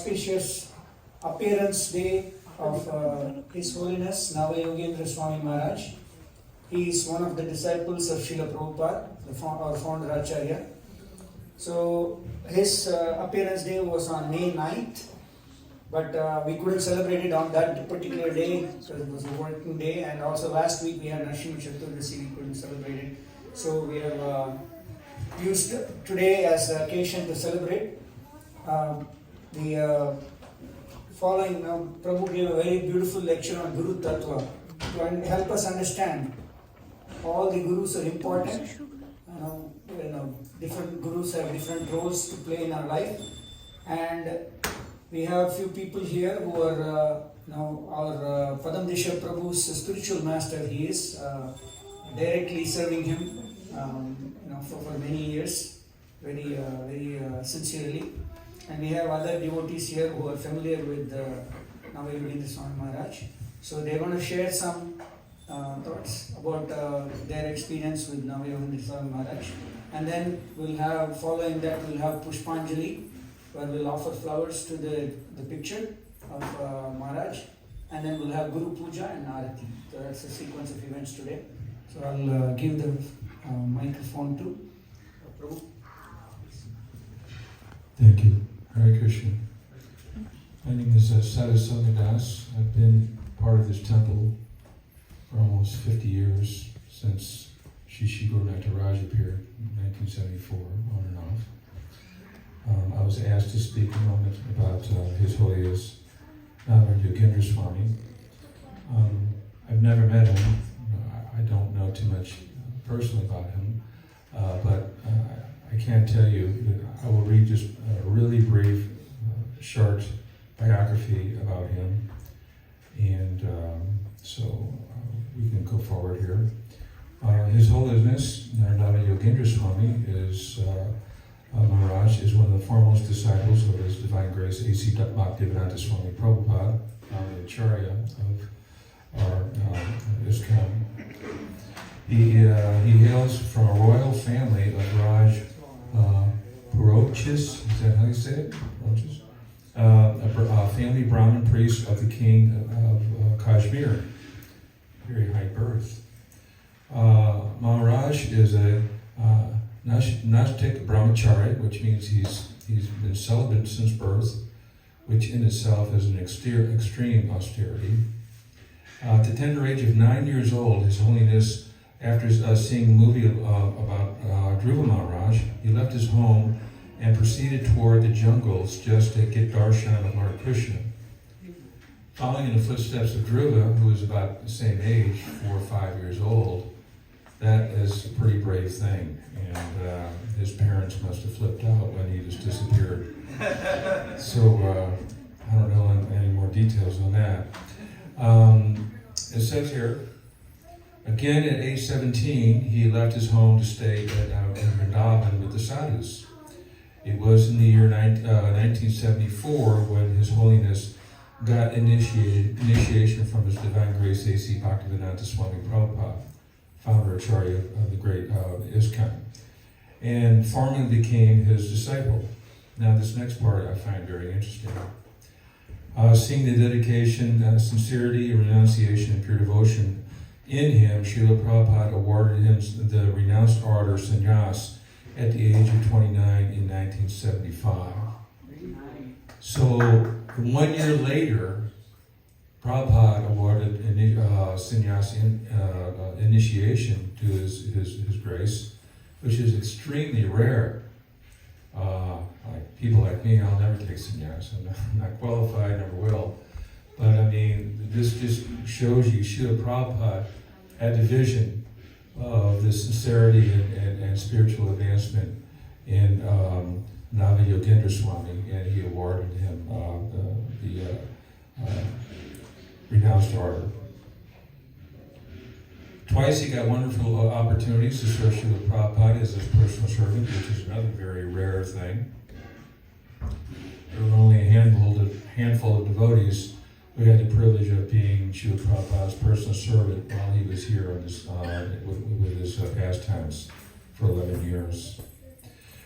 Auspicious appearance day of His Holiness Navyogendra Swami Maharaj. He is one of the disciples of Srila Prabhupada, our founder Acharya. So his appearance day was on May 9th, but we couldn't celebrate it on that particular day because it was a working day, and also last week we had Nashima Chaturdasi, we couldn't celebrate it. So we have used today as the occasion to celebrate. The following, Prabhu gave a very beautiful lecture on Guru Tattva to help us understand all the gurus are important. Different gurus have different roles to play in our life, and we have a few people here who are our Padam Disha Prabhu's spiritual master. He is directly serving him, for many years, very sincerely. And we have other devotees here who are familiar with Navyogendra Swami Maharaj. So they are going to share some thoughts about their experience with Navyogendra Swami Maharaj. And then following that, we'll have Pushpanjali, where we'll offer flowers to the picture of Maharaj. And then we'll have Guru Puja and Arati. So that's the sequence of events today. So I'll give the microphone to Prabhu. Thank you. Hare Krishna. My name is Sadhu Sanghadas. I've been part of this temple for almost 50 years, since Shri Gurudata Raj appeared in 1974, on and off. I was asked to speak a moment about His Holiness Navyogendra Swami. I've never met him. I don't know too much personally about him, but I can tell you that I will read just a really brief, short biography about him, and so we can go forward here. His Holiness Navyogendra Swami Maharaj is one of the foremost disciples of His Divine Grace H.H Navyogendra Swami Prabhupada, the Acharya of our ISKCON. He hails from a royal family of Raj Purochis, is that how you say it? Purochis? A family Brahmin priest of the king of Kashmir. Very high birth. Maharaj is a Nastik Brahmachari, which means he's been celibate since birth, which in itself is an extreme austerity. At the tender age of 9 years old, His Holiness, after seeing a movie about Dhruva Maharaj, he left his home and proceeded toward the jungles just to get darshan of Lord Krishna. Following in the footsteps of Dhruva, who was about the same age, 4 or 5 years old, that is a pretty brave thing. And his parents must have flipped out when he just disappeared. So I don't know any more details on that. It says here, again, at age 17, he left his home to stay in Vrindavan with the sadhus. It was in the year 1974 when His Holiness got initiation from His Divine Grace A.C. Bhaktivedanta Swami Prabhupada, founder Acharya of the great ISKCON, and formally became his disciple. Now, this next part I find very interesting. Seeing the dedication, sincerity, renunciation, and pure devotion in him, Srila Prabhupada awarded him the renounced order sannyas at the age of 29 in 1975. So 1 year later, Prabhupada awarded sannyas initiation to his grace, which is extremely rare. People like me, I'll never take sannyas. I'm not qualified, never will. But I mean, this just shows you Srila Prabhupada had the vision of the sincerity and spiritual advancement in Navyogendra Swami, and he awarded him the renounced order. Twice he got wonderful opportunities to serve Srila Prabhupada as his personal servant, which is another very rare thing. There were only a handful of devotees who had the privilege of being Srila Prabhupada's personal servant while he was here on this, with his pastimes for 11 years.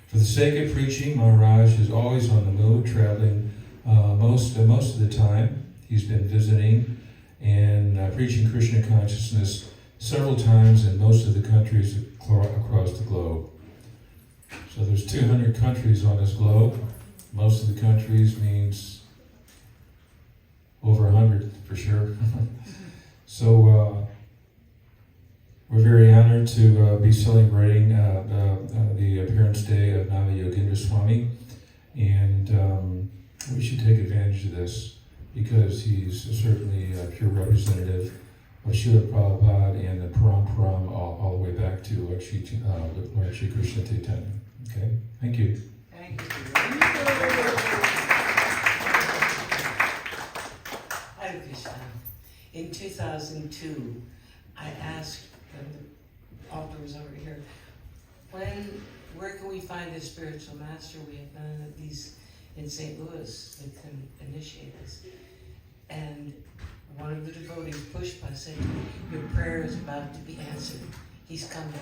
For the sake of preaching, Maharaj is always on the move, traveling Most of the time, he's been visiting and preaching Krishna consciousness several times in most of the countries across the globe. So there's 200 countries on this globe. Most of the countries means over 100 for sure. So we're very honored to be celebrating the appearance day of Navyogendra Swami, and we should take advantage of this because he's certainly a pure representative of Srila Prabhupada and the Param all the way back to Lord Shri Krishna Chaitanya. Okay, thank you. Thank you. Hare Krishna. In 2002, I asked, and the altar was over here, where can we find a spiritual master? We have none of these in St. Louis that can initiate us. And one of the devotees, Pushpa, said to me, your prayer is about to be answered. He's coming.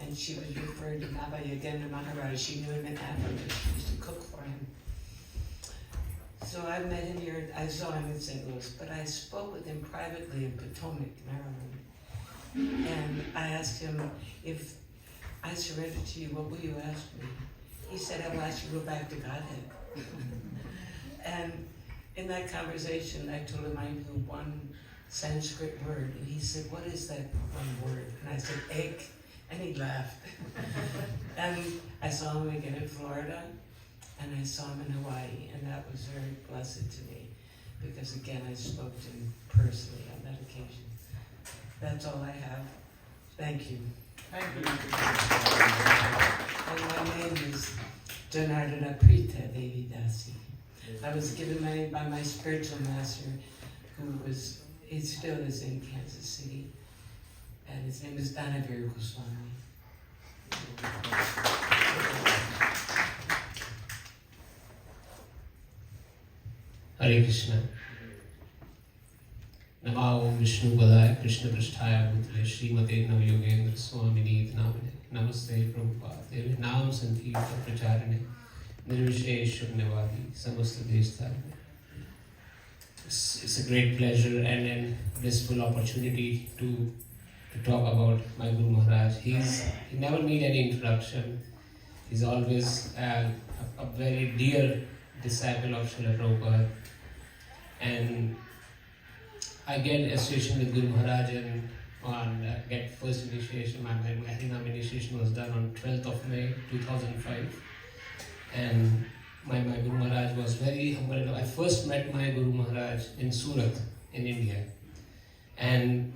And she was referred to Navyogendra Maharaj. She knew him in Africa. She used to cook for him. So I met him here. I saw him in St. Louis, but I spoke with him privately in Potomac, Maryland. And I asked him, if I surrender to you, what will you ask me? He said, I will ask you to go back to Godhead. And in that conversation, I told him I knew one Sanskrit word. And he said, what is that one word? And I said, egg. And he laughed. And I saw him again in Florida, and I saw him in Hawaii, and that was very blessed to me, because again, I spoke to him personally on that occasion. That's all I have. Thank you. Thank you. And my name is Janardana Prita Devi Dasi. I was given my name by my spiritual master, he still is in Kansas City. And his name is Dhanavir Goswami. Hare Krishna. Namo Vishnu Padaya Krishna Prasthaya Bhutale Srimate Navyogendra Swami Maharaj. Namaste Prabhupada. Devi Nam Sankirta Pracharane Nirvishesh Shugnavadi Samasta Deshtarane. It's a great pleasure and a blissful opportunity to talk about my Guru Maharaj. He never need any introduction. He's always a very dear disciple of Srila Prabhupada. And I get association with Guru Maharaj and get first initiation. My Harinam initiation was done on 12th of May 2005. And my Guru Maharaj was very humble. I first met my Guru Maharaj in Surat in India. And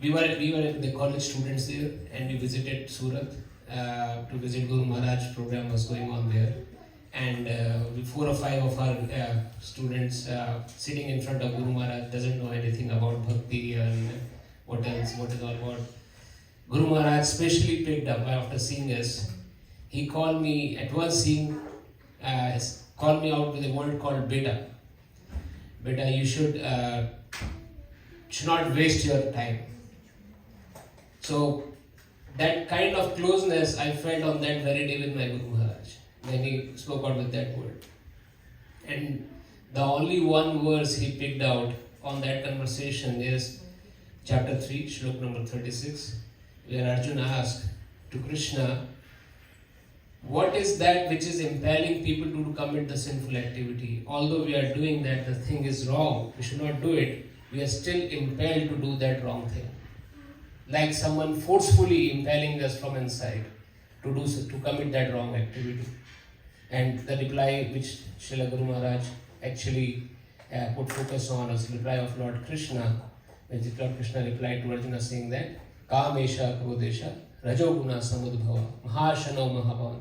we were the college students there, and we visited Surat to visit Guru Maharaj. Program was going on there, and 4 or 5 of our students sitting in front of Guru Maharaj doesn't know anything about bhakti and what is all about. Guru Maharaj especially picked up after seeing us. He called me at once, called me out with a word called beta. Beta, you should not waste your time. So that kind of closeness I felt on that very day with my Guru Maharaj when he spoke out with that word. And the only one verse he picked out on that conversation is chapter 3, shlok number 36, where Arjuna asked to Krishna, what is that which is impelling people to commit the sinful activity? Although we are doing that, the thing is wrong, we should not do it, we are still impelled to do that wrong thing. Like someone forcefully impelling us from inside to commit that wrong activity. And the reply which Srila Guru Maharaj actually put focus on was the reply of Lord Krishna, which Lord Krishna replied to Arjuna saying that Kamesha Krodesha Rajoguna Samudbhava Mahashano Mahavan.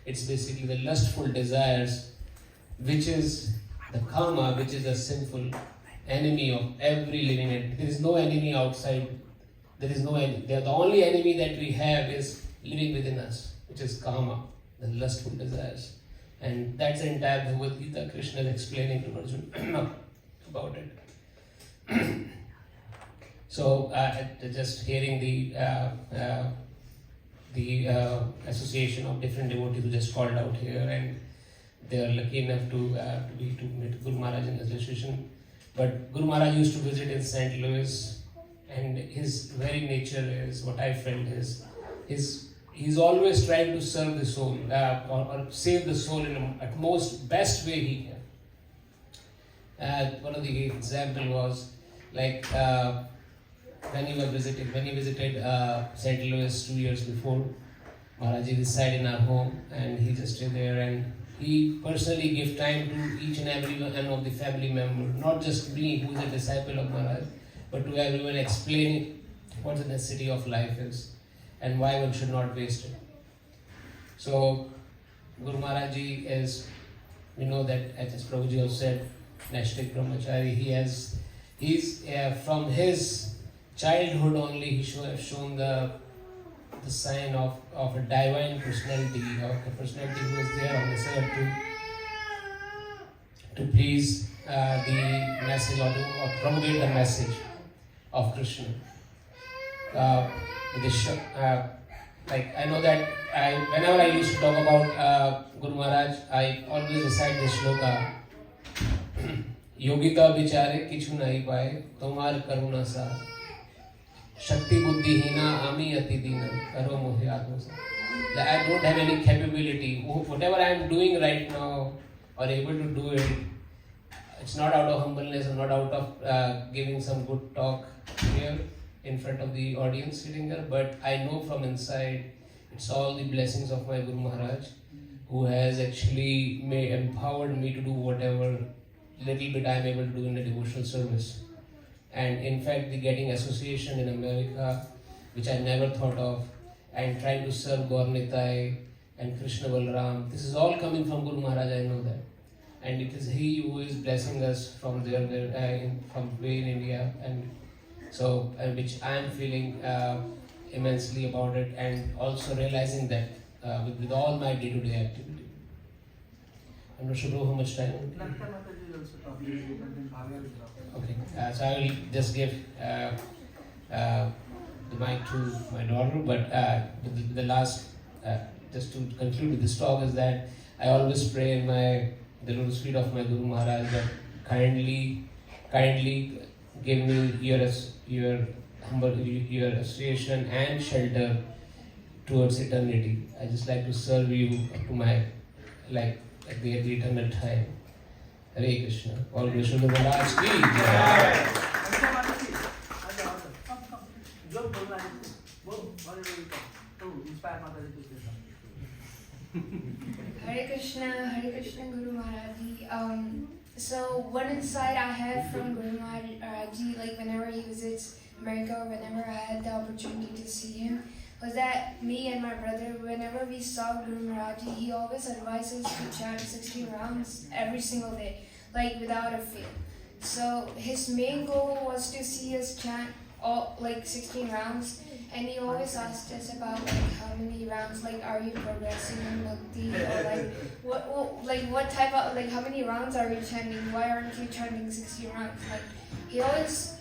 It's basically the lustful desires, which is the karma, which is a sinful enemy of every living entity. There is no enemy outside. The only enemy that we have is living within us, which is karma, the lustful desires. And that's the entire Bhagavad Gita Krishna is explaining to Arjuna about it. So just hearing the association of different devotees who just called out here, and they are lucky enough to meet Guru Maharaj in association. But Guru Maharaj used to visit in St. Louis, and his very nature is what I felt is he's always trying to serve the soul or save the soul in the at most best way he can. One of the example was like when he visited St. Louis 2 years before. Maharaji resided in our home, and he just stayed there, and he personally gave time to each and every one of the family member, not just me who is a disciple of Maharaj, but to everyone, explaining what the necessity of life is and why one should not waste it. So Guru Maharaj Ji is, we know that H.H Prabhuji also said, Nashtik Brahmachari, he's from his childhood only he have shown the sign of a divine personality, of a personality who is there on this earth to please the message or promulgate the message of Krishna. Like I know that whenever I used to talk about Guru Maharaj, I always recite this shloka. Yogita bichare kichu nahi paye, tomar karuna sa. Shakti buddhi hina ami ati dina karo mohe atma sa. I don't have any capability. Whatever I am doing right now or able to do it, it's not out of humbleness or not out of giving some good talk here in front of the audience sitting there, but I know from inside it's all the blessings of my Guru Maharaj who has actually empowered me to do whatever little bit I am able to do in the devotional service. And in fact, the getting association in America, which I never thought of, and trying to serve Gaur Nitai and Krishna Balram, this is all coming from Guru Maharaj, I know that. And it is he who is blessing us from from way in India, and so which I am feeling immensely about it, and also realizing that with all my day-to-day activity. I'm not sure how much time. Okay, so I will just give the mic to my daughter, but the last, just to conclude with this talk, is that I always pray in the lotus feet of my Guru Maharaj that kindly give me your association and shelter towards eternity. I just like to serve you up to my at the eternal time. Hare Krishna. All Krishna Maharaj ki jai. Hare Krishna Guru Maharaj Ji. So one insight I had from Guru Maharaj Ji, like whenever he visits America or whenever I had the opportunity to see him, was that me and my brother, whenever we saw Guru Maharaj Ji, he always advises us to chant 16 rounds every single day, like without a fail. So his main goal was to see us chant all 16 rounds, and he always asked us about how many rounds, are you progressing in bhakti, or what type of how many rounds are you chanting? Why aren't you chanting 16 rounds? He always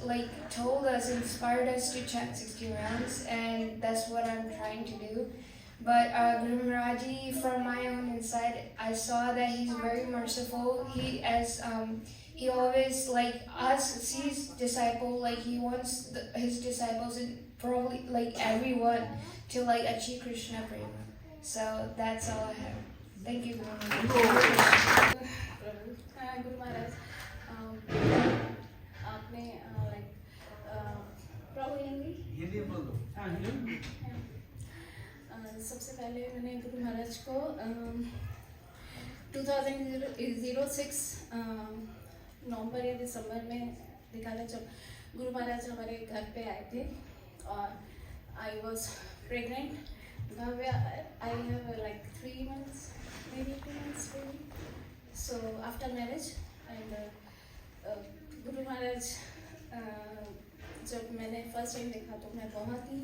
told us, inspired us to chant 16 rounds, and that's what I'm trying to do. But Guru Maharaj Ji, from my own inside, I saw that he's very merciful. He always sees disciple, he wants his disciples and probably everyone to achieve Krishna Prema. So that's all I have. Thank you, Guru Maharaj. Guru Maharaj, आपने प्रभु हिंदी बोल दो. सबसे पहले मैंने गुरु महाराज को 2006 नवंबर या दिसंबर में देखा था, जब गुरु महाराज हमारे घर पे आए थे, और I was pregnant. I have 3 months, maybe 2 months baby. So after marriage, and Guru Maharaj जब मैंने फर्स्ट टाइम देखा तो मैं बहुत ही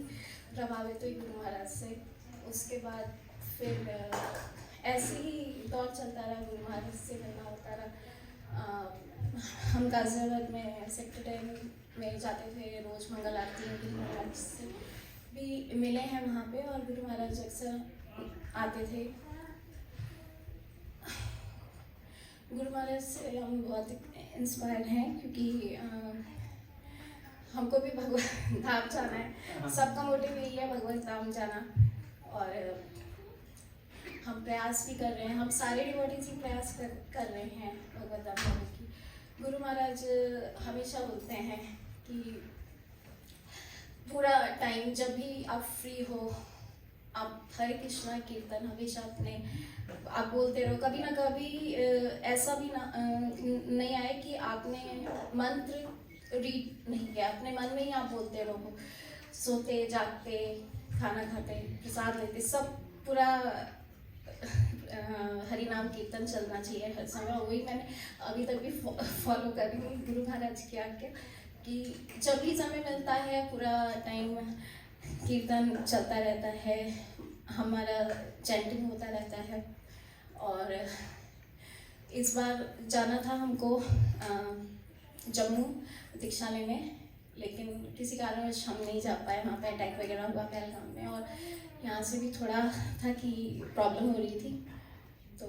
प्रभावित हुई गुरु महाराज से. उसके बाद फिर ऐसे ही दौर चलता रहा, गुरु महाराज से मिलना होता रहा. हम गाजियाबाद में सेक्टर 10 में जाते थे, रोज़ मंगल आरती गुरु महाराज से भी मिले हैं वहाँ पे, और गुरु महाराज अक्सर आते थे. गुरु महाराज से हम बहुत इंस्पायर्ड हैं क्योंकि हमको भी भगवत धाम जाना है। सबका मोटिव यही है भगवत धाम जाना, और हम प्रयास भी कर रहे हैं। हम सारे डिवोटीज ही प्रयास कर रहे हैं भगवत धाम जाने की। गुरु महाराज हमेशा बोलते हैं कि पूरा टाइम जब भी आप फ्री हो, आप हरे कृष्णा कीर्तन हमेशा अपने आप बोलते रहो। कभी ना कभी ऐसा भी ना नहीं आए कि आपने मंत्र रीड नहीं किया, अपने मन में ही आप बोलते रहो। सोते जागते, खाना खाते, प्रसाद लेते, सब पूरा हरि नाम कीर्तन चलना चाहिए हर समय। वही मैंने अभी तक भी फॉलो कर रही हूँ गुरु महाराज की आज्ञा कि जब भी समय मिलता है पूरा टाइम कीर्तन चलता रहता है, हमारा चैंटिंग होता रहता है। और इस बार जाना था हमको जम्मू दीक्षा लेने, लेकिन किसी कारणवश हम नहीं जा पाए। वहाँ पे अटैक वगैरह हुआ पहलगाम में, और यहाँ से भी थोड़ा था कि प्रॉब्लम हो रही थी। तो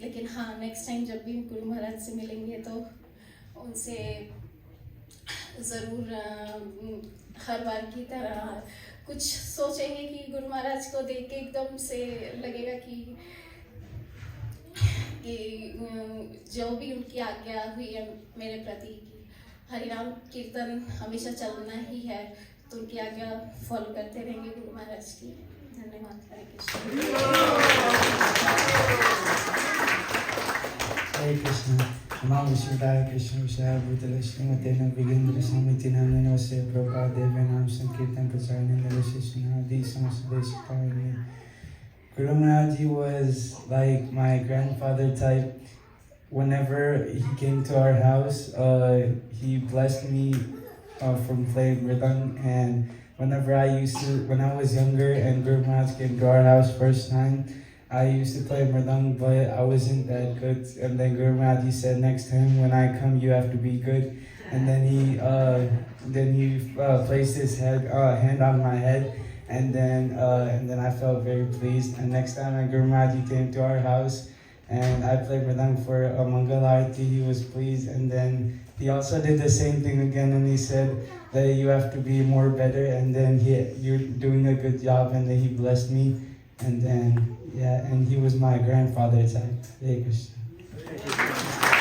लेकिन हाँ, नेक्स्ट टाइम जब भी गुरु महाराज से मिलेंगे तो उनसे ज़रूर हर बार की तरह कुछ सोचेंगे कि गुरु महाराज को देख के एकदम से लगेगा कि जो भी उनकी आज्ञा हुई है मेरे प्रति कि हरिनाम कीर्तन हमेशा चलना ही है, तो उनकी आज्ञा फॉलो करते रहेंगे गुरु महाराज की। धन्यवाद। हरे कृष्ण। हरे कृष्ण। नमो विष्णुदाय कृष्ण विषय भूतले श्रीमते नव्योगेंद्र स्वामी नमोसे प्रभा देव्य नाम संकीर्तन प्रचारणे विशेषणादि समस्त देशकारिणे। Guru Maharaj Ji was like my grandfather type. Whenever he came to our house, he blessed me from playing mridang. And whenever when I was younger and Guru Maharaj came to our house first time, I used to play mridang, but I wasn't that good. And then Guru Maharaj Ji said, next time when I come, you have to be good. And then he placed his hand on my head. And then I felt very pleased. And next time when Guru Maharaj Ji came to our house and I played mridang for a Mangal Arati, he was pleased. And then he also did the same thing again, and he said that you have to be more better. And then you're doing a good job. And then he blessed me. And then and he was my grandfather type. Hare Krishna.